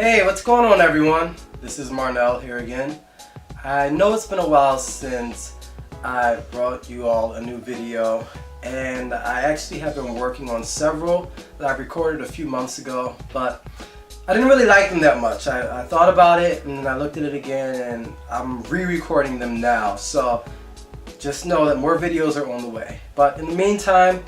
Hey, what's going on everyone? This is Marnell here again. I know it's been a while since I brought you all a new video, and I actually have been working on several that I recorded a few months ago, but I didn't really like them that much. I thought about it and then I looked at it again and I'm re-recording them now, so just know that more videos are on the way. But in the meantime,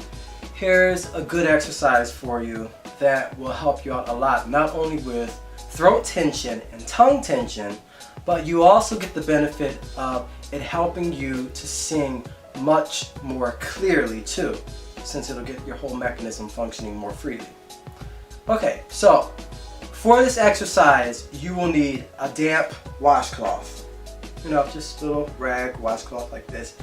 here's a good exercise for you that will help you out a lot, not only with throat tension and tongue tension, but you also get the benefit of it helping you to sing much more clearly too, since it'll get your whole mechanism functioning more freely. Okay, so for this exercise you will need a damp washcloth. You know, just a little rag washcloth like this.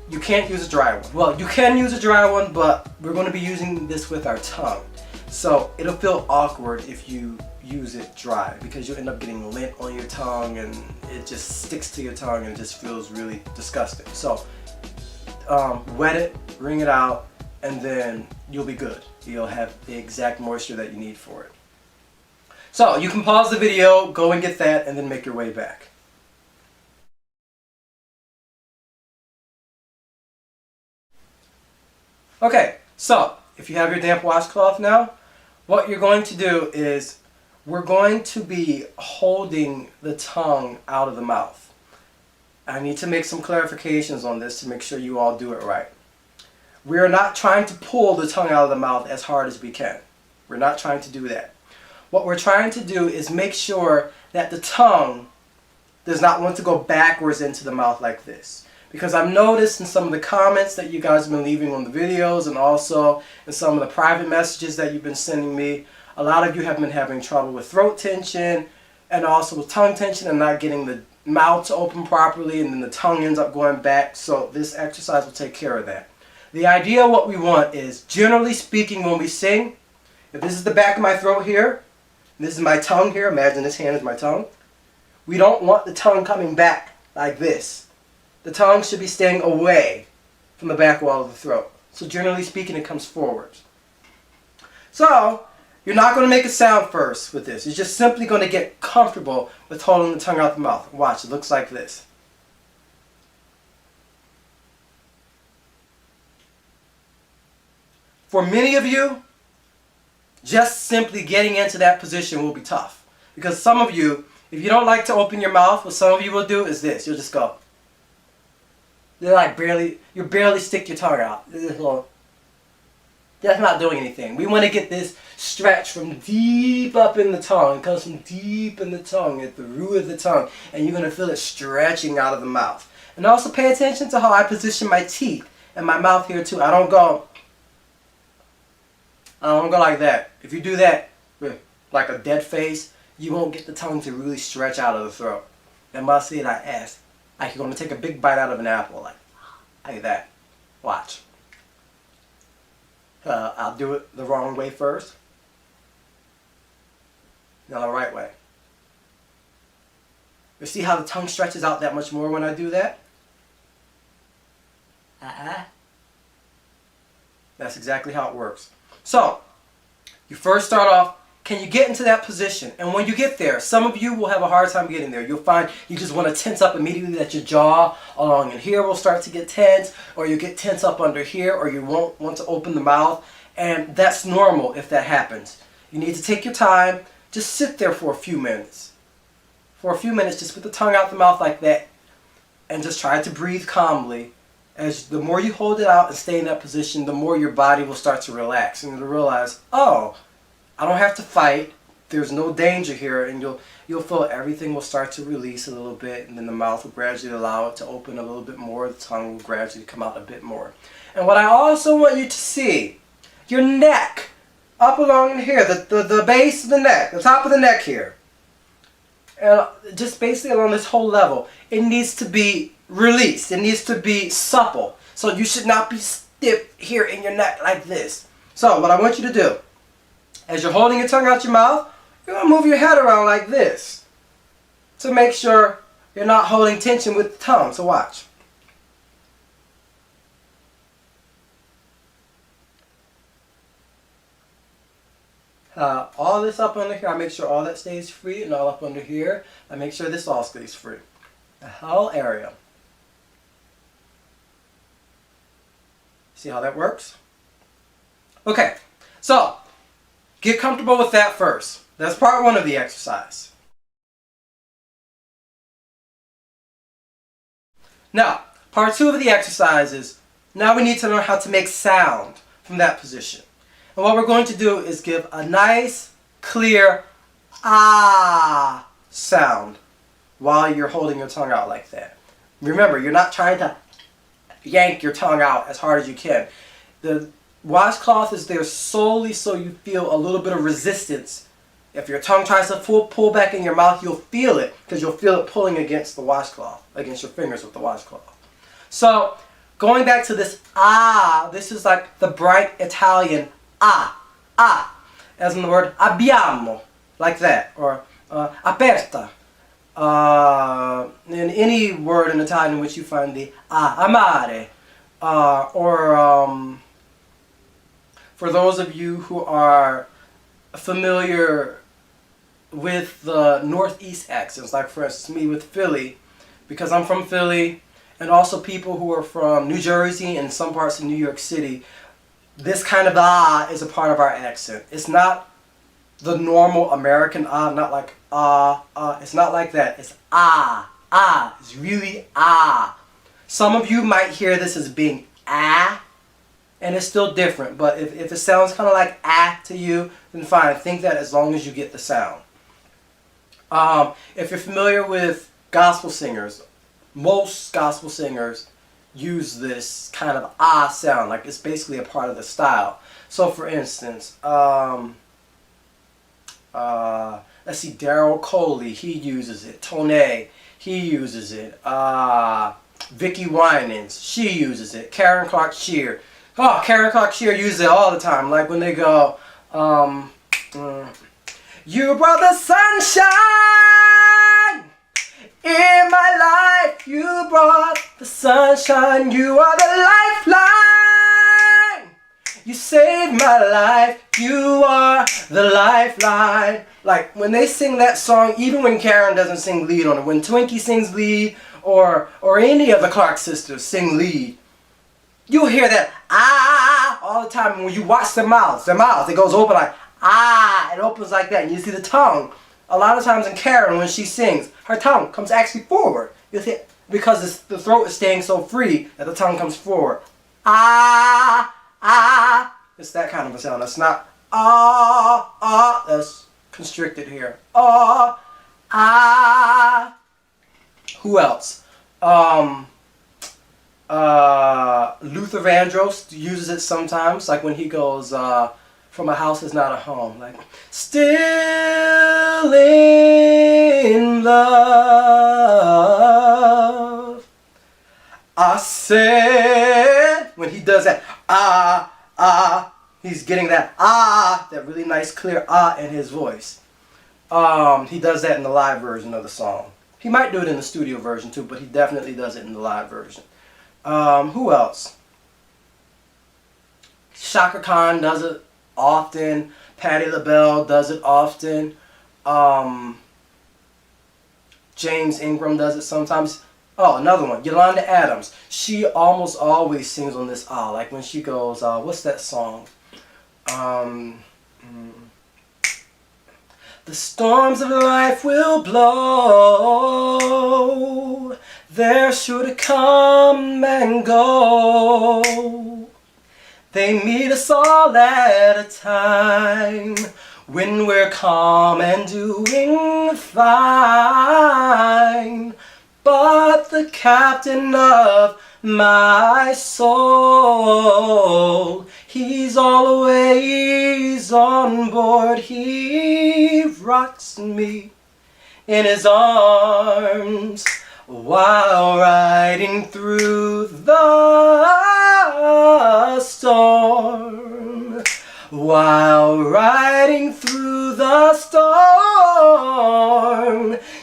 You can't use a dry one. Well, you can use a dry one, but we're going to be using this with our tongue. So it'll feel awkward if you use it dry, because you'll end up getting lint on your tongue and it just sticks to your tongue and it just feels really disgusting. So wet it, wring it out, and then you'll be good. You'll have the exact moisture that you need for it. So you can pause the video, go and get that, and then make your way back. Okay, so if you have your damp washcloth now, what you're going to do is we're going to be holding the tongue out of the mouth. I need to make some clarifications on this to make sure you all do it right. We're not trying to pull the tongue out of the mouth as hard as we can. We're not trying to do that. What we're trying to do is make sure that the tongue does not want to go backwards into the mouth like this. Because I've noticed in some of the comments that you guys have been leaving on the videos, and also in some of the private messages that you've been sending me, a lot of you have been having trouble with throat tension and also with tongue tension and not getting the mouth to open properly, and then the tongue ends up going back. So this exercise will take care of that. The idea, what we want is, generally speaking, when we sing, if this is the back of my throat here, and this is my tongue here, imagine this hand is my tongue, we don't want the tongue coming back like this. The tongue should be staying away from the back wall of the throat. So generally speaking, it comes forward. So you're not going to make a sound first with this. You're just simply going to get comfortable with holding the tongue out the mouth. Watch, it looks like this. For many of you, just simply getting into that position will be tough. Because some of you, if you don't like to open your mouth, what some of you will do is this. You'll just go. You're like you barely stick your tongue out. That's not doing anything. We want to get this stretch from deep up in the tongue. It comes from deep in the tongue, at the root of the tongue. And you're going to feel it stretching out of the mouth. And also pay attention to how I position my teeth and my mouth here too. I don't go like that. If you do that, like a dead face, you won't get the tongue to really stretch out of the throat. And must see that ass. Like you're going to take a big bite out of an apple, like that. Watch. I'll do it the wrong way first. Now the right way. You see how the tongue stretches out that much more when I do that? That's exactly how it works. So, you first start off, can you get into that position? And when you get there, some of you will have a hard time getting there. You'll find you just want to tense up immediately, that your jaw along in here will start to get tense, or you get tense up under here, or you won't want to open the mouth. And that's normal if that happens. You need to take your time. Just sit there for a few minutes. For a few minutes, just put the tongue out the mouth like that. And just try to breathe calmly. As the more you hold it out and stay in that position, the more your body will start to relax. And you'll realize, oh, I don't have to fight. There's no danger here, and you'll feel everything will start to release a little bit, and then the mouth will gradually allow it to open a little bit more. The tongue will gradually come out a bit more. And what I also want you to see, your neck, up along here, the base of the neck, the top of the neck here, and just basically along this whole level, it needs to be released. It needs to be supple. So you should not be stiff here in your neck like this. So what I want you to do, as you're holding your tongue out your mouth, you're going to move your head around like this to make sure you're not holding tension with the tongue. So watch. All this up under here, I make sure all that stays free, and all up under here, I make sure this all stays free. The whole area. See how that works? Okay, so get comfortable with that first. That's part one of the exercise. Now, part two of the exercise is, now we need to learn how to make sound from that position. And what we're going to do is give a nice, clear ah sound while you're holding your tongue out like that. Remember, you're not trying to yank your tongue out as hard as you can. The washcloth is there solely so you feel a little bit of resistance. If your tongue tries to pull back in your mouth, you'll feel it, because you'll feel it pulling against the washcloth, against your fingers with the washcloth. So, going back to this ah, this is like the bright Italian ah, as in the word abbiamo, like that, or aperta. In any word in Italian in which you find the amare, or for those of you who are familiar with the Northeast accents, like for instance me with Philly, because I'm from Philly, and also people who are from New Jersey and some parts of New York City, this kind of ah is a part of our accent. It's not the normal American ah, not like it's not like that. It's ah, it's really ah. Some of you might hear this as being ah, and it's still different, but if it sounds kind of like ah to you, then fine, think that as long as you get the sound. If you're familiar with gospel singers, most gospel singers use this kind of ah sound, like it's basically a part of the style. So for instance, let's see, Daryl Coley, he uses it. Tone, he uses it. Vicky Winans, she uses it. Karen Clark Sheard. Oh, Karen Clark Sheard uses it all the time. Like when they go, you brought the sunshine in my life. You brought the sunshine. You are the lifeline. You saved my life. You are the lifeline. Like when they sing that song, even when Karen doesn't sing lead on it, when Twinkie sings lead, or any of the Clark sisters sing lead, you'll hear that ah all the time. And when you watch their mouths, it goes open like ah, it opens like that. And you see the tongue. A lot of times in Karen, when she sings, her tongue comes actually forward. You see, because the throat is staying so free that the tongue comes forward. Ah. It's that kind of a sound. It's not that's constricted here. Who else? Luther Vandross uses it sometimes, like when he goes, from a house is not a home. Like, still in love. I said, when he does that, he's getting that that really nice clear in his voice. He does that in the live version of the song. He might do it in the studio version too, but he definitely does it in the live version. Who else? Shaka Khan does it often. Patti LaBelle does it often. James Ingram does it sometimes. Oh, another one, Yolanda Adams. She almost always sings on this like when she goes, what's that song? The storms of life will blow. They're sure to come and go. They meet us all at a time when we're calm and doing fine. But the captain of my soul, he's always on board. He rocks me in his arms while riding through the storm. While riding through the storm,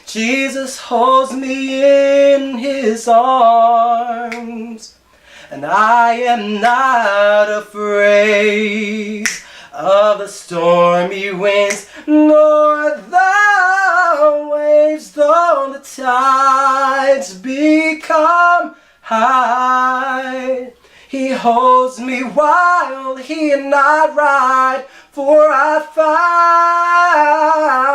Jesus holds me in his arms, and I am not afraid of the storm stormy winds, nor the waves, though the tides become high. He holds me while he and I ride, for I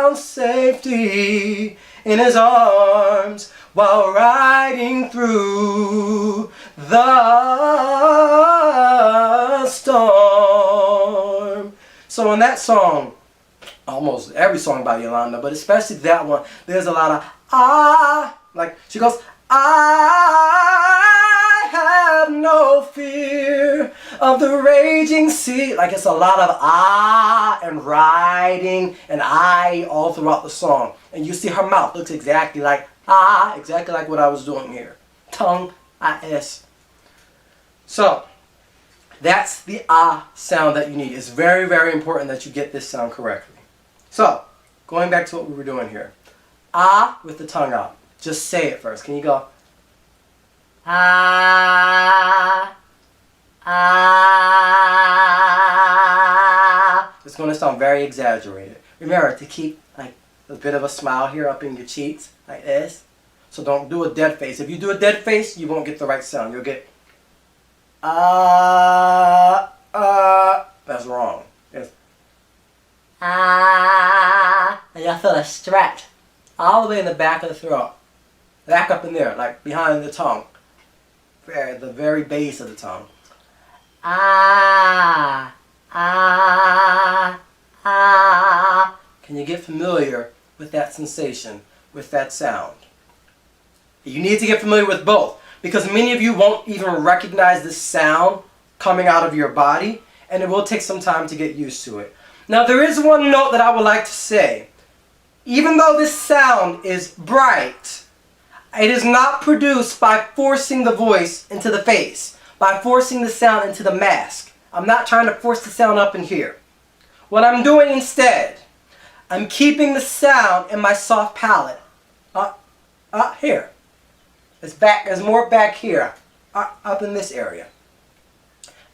found safety in his arms while riding through the storm. So in that song, almost every song by Yolanda, but especially that one, there's a lot of like she goes, I have no fear of the raging sea. Like it's a lot of and riding and I all throughout the song. And you see her mouth looks exactly like exactly like what I was doing here. Tongue, is. So that's the sound that you need. It's very, very important that you get this sound correctly. So going back to what we were doing here. With the tongue out. Just say it first. Can you go? It's going to sound very exaggerated. Remember to keep like a bit of a smile here up in your cheeks, like this. So don't do a dead face. If you do a dead face, you won't get the right sound. You'll get That's wrong. It's and you'll feel a stretch all the way in the back of the throat. Back up in there, like behind the tongue. The very base of the tongue. Can you get familiar with that sensation, with that sound? You need to get familiar with both, because many of you won't even recognize this sound coming out of your body, and it will take some time to get used to it. Now there is one note that I would like to say. Even though this sound is bright, it is not produced by forcing the voice into the face, by forcing the sound into the mask. I'm not trying to force the sound up in here. What I'm doing instead, I'm keeping the sound in my soft palate. Here. There's more back here, up in this area.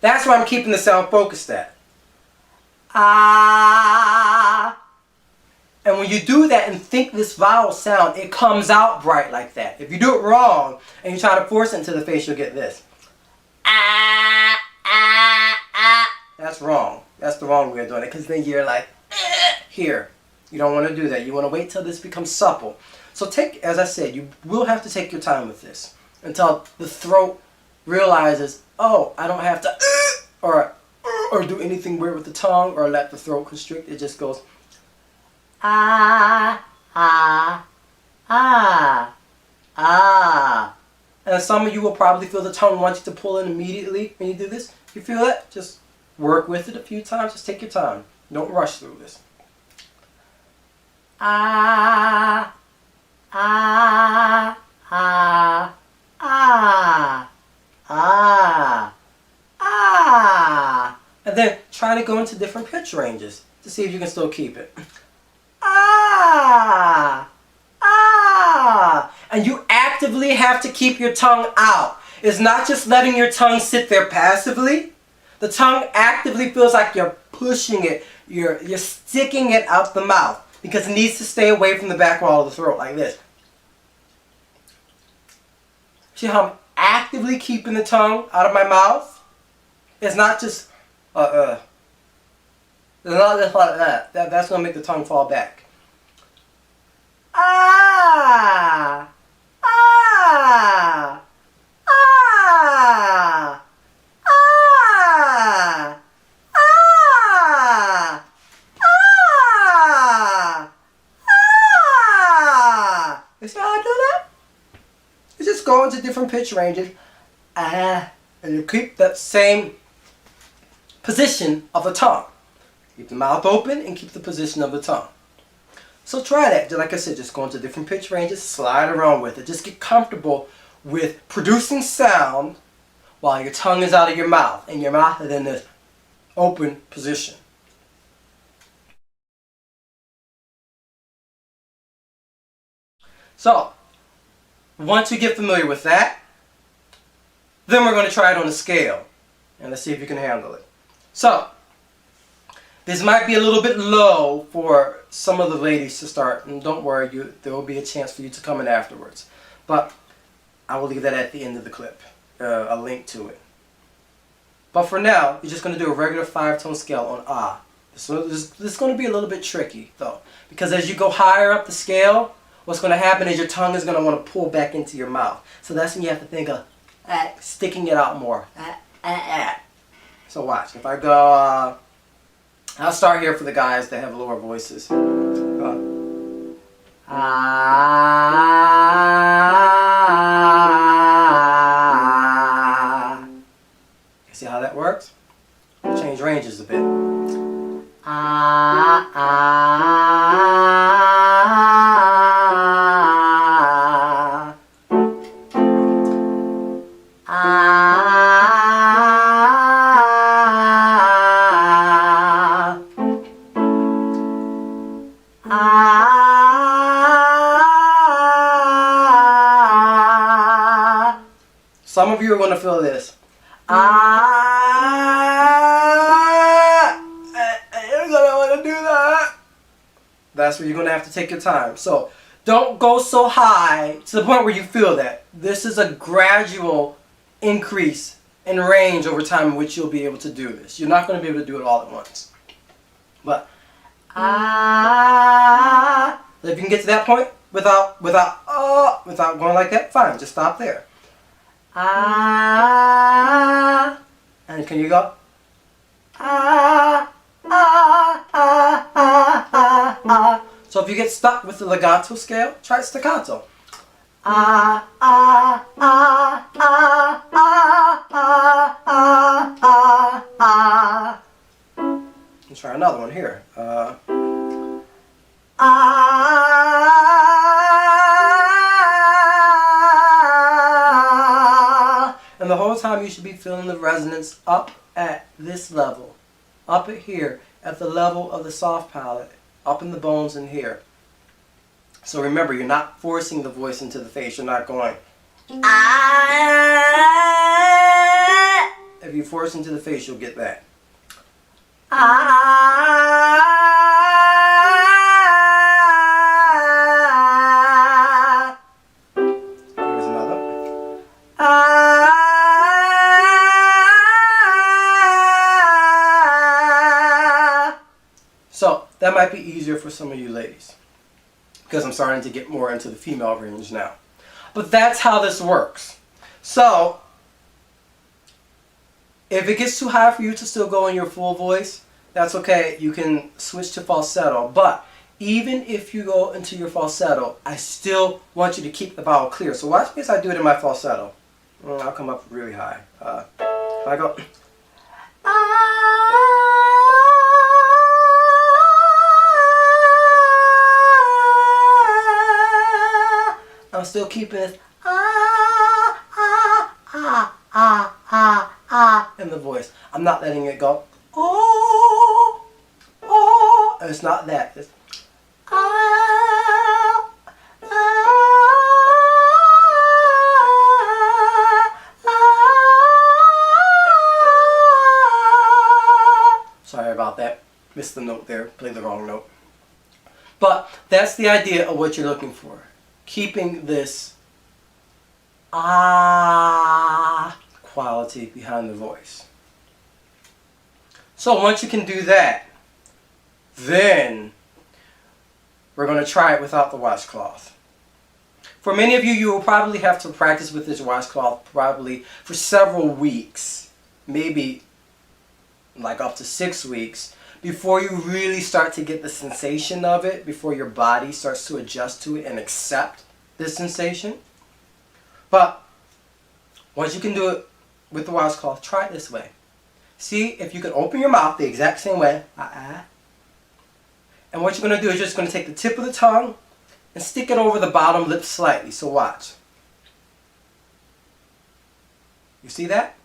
That's where I'm keeping the sound focused at. And when you do that and think this vowel sound, it comes out bright like that. If you do it wrong and you try to force it into the face, you'll get this. That's wrong. That's the wrong way of doing it, because then you're like, here. You don't want to do that. You want to wait till this becomes supple. So as I said, you will have to take your time with this until the throat realizes, oh, I don't have to or do anything weird with the tongue or let the throat constrict. It just goes And some of you will probably feel the tongue wants you to pull in immediately when you do this. You feel that? Just work with it a few times. Just take your time. Don't rush through this. And then try to go into different pitch ranges to see if you can still keep it. And you actively have to keep your tongue out. It's not just letting your tongue sit there passively. The tongue actively feels like you're pushing it. You're sticking it out the mouth because it needs to stay away from the back wall of the throat like this. See how I'm actively keeping the tongue out of my mouth? It's not just It's not just like that. That's going to make the tongue fall back. You see how I do that? You just go into different pitch ranges, and you keep that same position of the tongue. Keep the mouth open and keep the position of the tongue. So try that. Like I said, just go into different pitch ranges, slide around with it. Just get comfortable with producing sound while your tongue is out of your mouth and your mouth is in this open position. So, once you get familiar with that, then we're going to try it on a scale. And let's see if you can handle it. So, This might be a little bit low for some of the ladies to start, and don't worry, there will be a chance for you to come in afterwards. But I will leave that at the end of the clip, a link to it. But for now, you're just going to do a regular 5-tone scale on ah. So this is going to be a little bit tricky, though, because as you go higher up the scale, what's going to happen is your tongue is going to want to pull back into your mouth. So that's when you have to think of sticking it out more. So watch. If I go, I'll start here for the guys that have lower voices. See how that works? Change ranges a bit. Some of you are going to feel this. You're gonna want to do that. That's where you're going to have to take your time. So don't go so high to the point where you feel that. This is a gradual increase in range over time in which you'll be able to do this. You're not going to be able to do it all at once. But if you can get to that point without going like that, fine. Just stop there. And can you go? So if you get stuck with the legato scale, try staccato. Let's try another one here. And the whole time you should be feeling the resonance up at this level, up at here, at the level of the soft palate, up in the bones in here. So remember, you're not forcing the voice into the face. You're not going, If you force into the face, you'll get that. Here's another. So that might be easier for some of you ladies, because I'm starting to get more into the female range now. But that's how this works. So if it gets too high for you to still go in your full voice, that's okay. You can switch to falsetto. But even if you go into your falsetto, I still want you to keep the vowel clear. So watch me as I do it in my falsetto. I'll come up really high. If I go, I'm still keeping this in the voice. I'm not letting it go. It's not that. It's sorry about that. Missed the note there. Played the wrong note. But that's the idea of what you're looking for. Keeping this quality behind the voice. So once you can do that, then we're going to try it without the washcloth. For many of you, you will probably have to practice with this washcloth probably for several weeks, maybe like up to 6 weeks, before you really start to get the sensation of it, before your body starts to adjust to it and accept this sensation. But once you can do it with the washcloth, try it this way. See if you can open your mouth the exact same way. And what you're going to do is you're just going to take the tip of the tongue and stick it over the bottom lip slightly. So watch. You see that?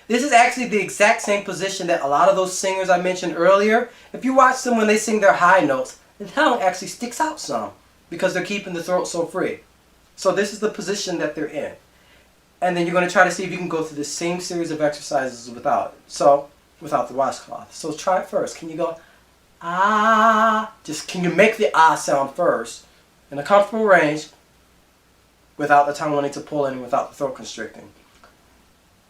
This is actually the exact same position that a lot of those singers I mentioned earlier, if you watch them when they sing their high notes, the tongue actually sticks out some because they're keeping the throat so free. So this is the position that they're in. And then you're going to try to see if you can go through the same series of exercises without it. So, without the washcloth. So try it first. Can you go, Ah. Just can you make the ah sound first in a comfortable range without the tongue wanting to pull in and without the throat constricting.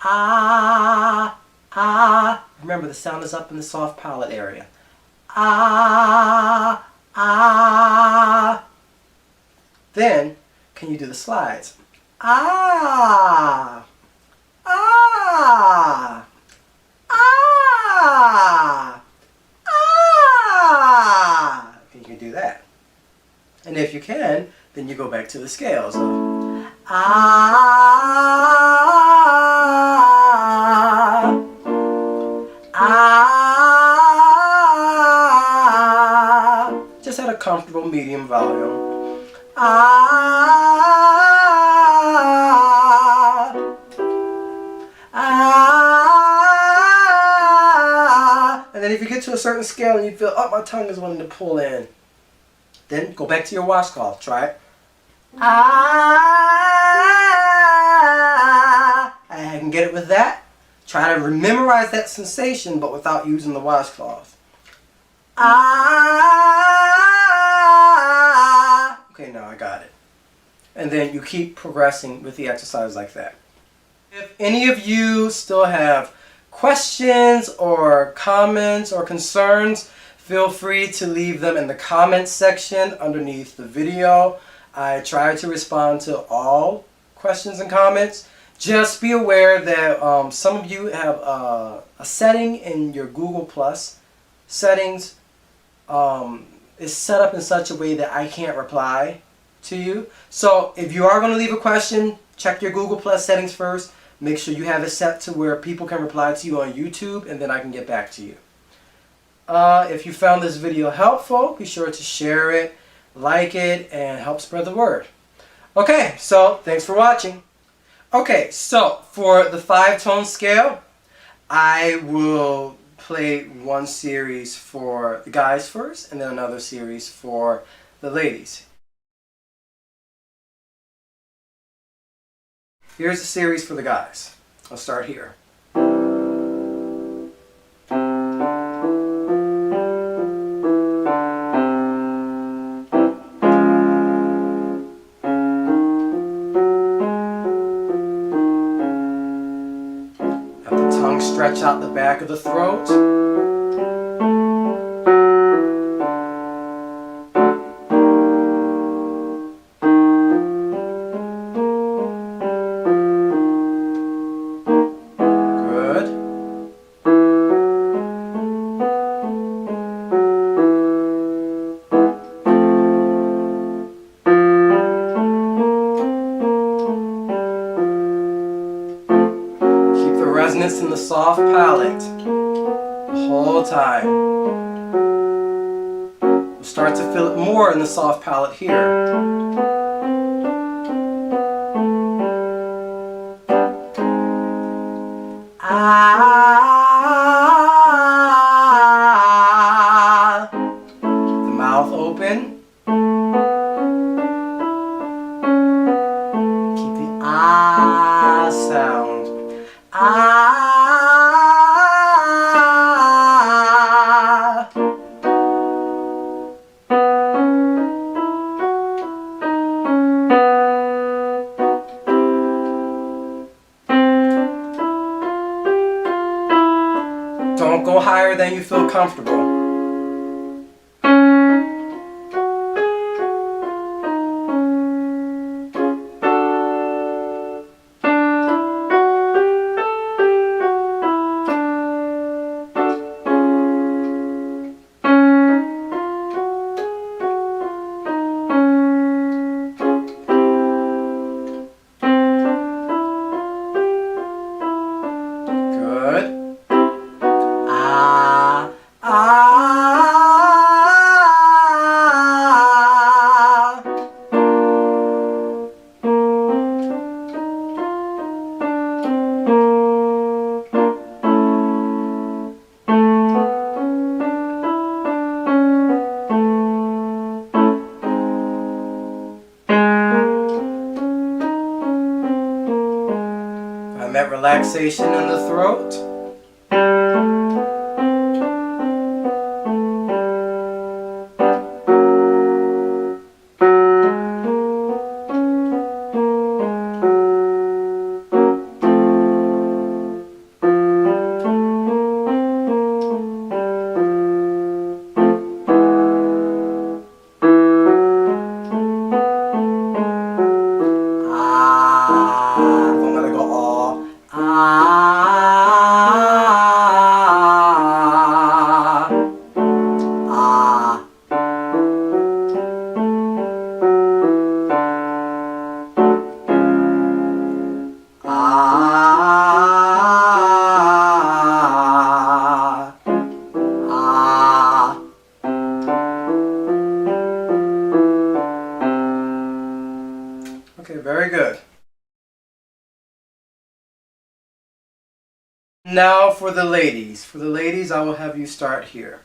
Ah. Ah. Remember, the sound is up in the soft palate area. Ah. Ah. Then, can you do the slides? Ah. Ah. Ah. Ah. You can do that. And if you can, then you go back to the scales of ah. Ah. Just at a comfortable medium volume. Ah. Ah. And then if you get to a certain scale and you feel, oh, my tongue is wanting to pull in, then go back to your washcloth. Try it. Ah. I can get it with that. Try to memorize that sensation, but without using the washcloth. Ah. Okay, now I got it. And then you keep progressing with the exercise like that. If any of you still have questions or comments or concerns, feel free to leave them in the comments section underneath the video. I try to respond to all questions and comments. Just be aware that some of you have a setting in your Google Plus settings is set up in such a way that I can't reply to you. So if you are going to leave a question, check your Google Plus settings first. Make sure you have it set to where people can reply to you on YouTube, and then I can get back to you. If you found this video helpful, be sure to share it, like it, and help spread the word. Okay, so thanks for watching. Okay, so for the 5-tone scale, I will play one series for the guys first, and then another series for the ladies. Here's the series for the guys. I'll start here. Have the tongue stretch out the back of the throat. Resonance in the soft palate the whole time. We'll start to feel it more in the soft palate here. Ah, the mouth open. Keep the ah sound. Ah. Don't go higher than you feel comfortable. I'm at relaxation in the throat. Very good. Now for the ladies. For the ladies, I will have you start here.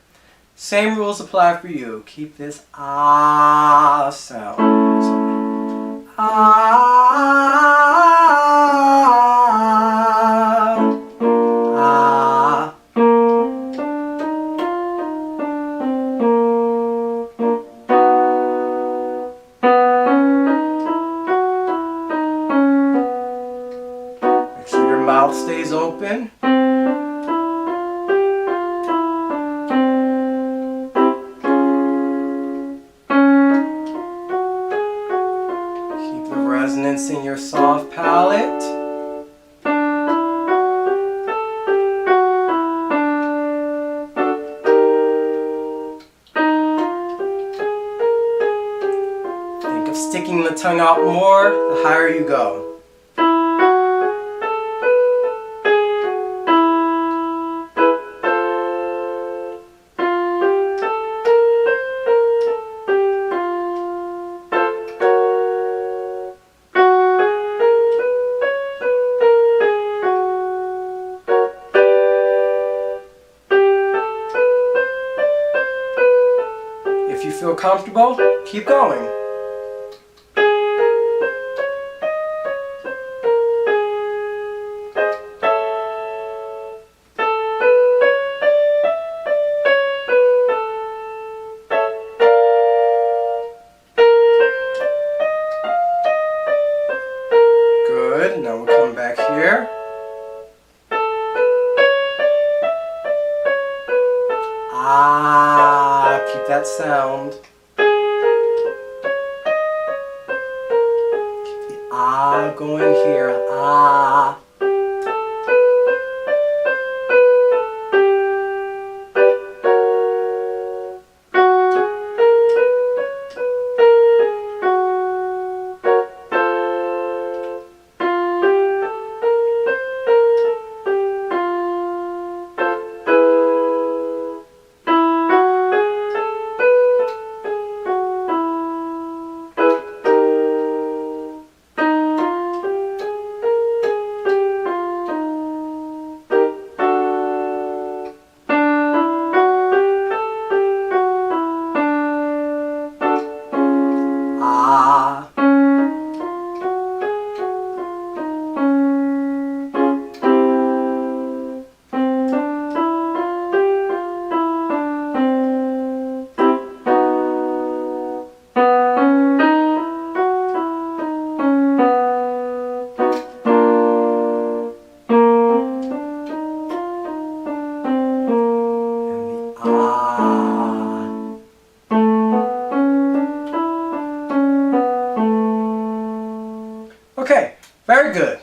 Same rules apply for you. Keep this ah sound. So, ah, ah. Make sure your mouth stays open. Resonance in your soft palate. Think of sticking the tongue out more the higher you go. If you feel comfortable, keep going. Good. Now we'll come back here. Ah, keep that sound. Keep the ah going here. Ah. Okay, very good.